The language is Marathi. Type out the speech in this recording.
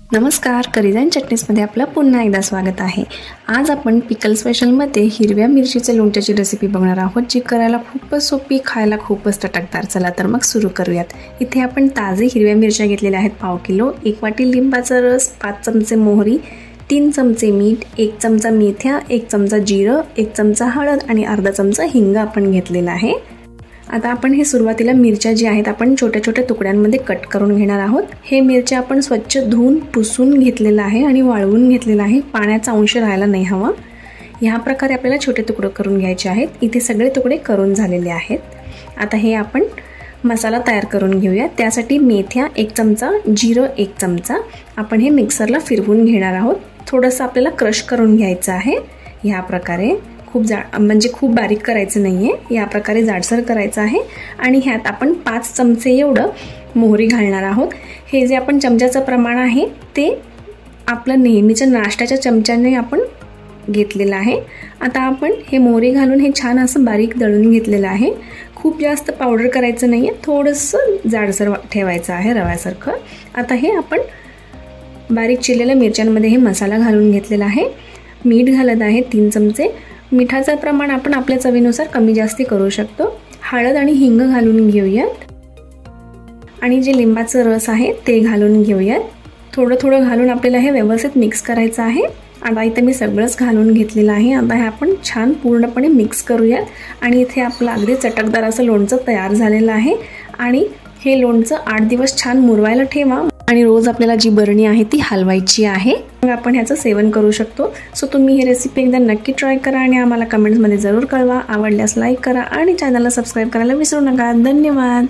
नमस्कार, करीज अँड चटणीजमध्ये आपलं पुन्हा एकदा स्वागत आहे। आज आपण पिकल स्पेशलमध्ये हिरव्या मिरचीच्या लोणच्याची रेसिपी बघणार आहोत, जी करायला खूपच सोपी, खायला खूपच चटकदार। चला तर मग सुरू करूयात। इथे आपण ताजे हिरव्या मिरच्या घेतलेल्या आहेत पाव किलो, 1 वाटी लिंबाचा रस, 5 चमचे मोहरी, 3 चमचे मीठ, 1 चमचा मेथ्या, 1 चमचा जिरं, 1 चमचा हळद आणि अर्धा चमचा हिंग आपण घेतलेला आहे। आता आपण हे सुरुवातीला मिरच्या जी आहेत आपण छोट्या छोट्या तुकड्यांमध्ये कट करून घेणार आहोत। हे मिरच्या आपण स्वच्छ धुवून पुसून घेतलेला आहे आणि वाळवून घेतलेला आहे, पाण्याचा अंश राहायला नाही हवा। या प्रकारे आपल्याला छोटे तुकडे करून घ्यायचे आहेत। इथे सगळे तुकडे करून झालेले आहेत। आता हे आपण मसाला तयार करून घेऊया। त्यासाठी मेथ्या 1 चमचा, जिरं 1 चमचा आपण हे मिक्सरला फिरवून घेणार आहोत। थोडंसं आपल्याला क्रश करून घ्यायचं आहे। या प्रकारे खूप म्हणजे खूप बारीक करायचं नाहीये, या प्रकारे जाडसर करायचं आहे। आणि ह्यात आपण 5 चमचे एवढं मोहरी घालणार आहोत। हे जे आपण चमच्याचं प्रमाण आहे ते आपलं नेहमीच्या नाश्त्याच्या चमच्याने आपण घेतलेलं आहे। आता आपण हे मोहरी घालून हे छान असं बारीक दळून घेतलेलं आहे। खूप जास्त पावडर करायचं नाहीये, थोडंसं जाडसर ठेवायचं आहे रव्यासारखं। आता हे आपण बारीक चिरलेल्या मिरच्यांमध्ये हे मसाला घालून घेतलेला आहे। मीठ घालत आहे 3 चमचे। मिठाचं प्रमाण आपण आपल्या चवीनुसार कमी जास्ती करू शकतो। हळद आणि हिंग घालून घेऊयात आणि जे लिंबाचं रस आहे ते घालून घेऊयात। थोडं थोडं घालून आपल्याला हे व्यवस्थित मिक्स करायचं आहे। आता इथे मी सगळंच घालून घेतलेलं आहे। आता हे आपण छान पूर्णपणे मिक्स करूयात आणि इथे आपलं अगदी चटकदार असं लोणचं तयार झालेलं आहे। आणि हे लोणचं 8 दिवस छान मुरवायला ठेवा आणि रोज आपल्याला जी बरणी आहे ती हलवायची आहे, मग आपण ह्याचं सेवन करू शकतो। सो तुम्ही ही रेसिपी एकदा नक्की ट्राय करा आणि आम्हाला कमेंट्समध्ये जरूर कळवा। आवडल्यास लाईक करा आणि चॅनलला सबस्क्राईब करायला विसरू नका। धन्यवाद।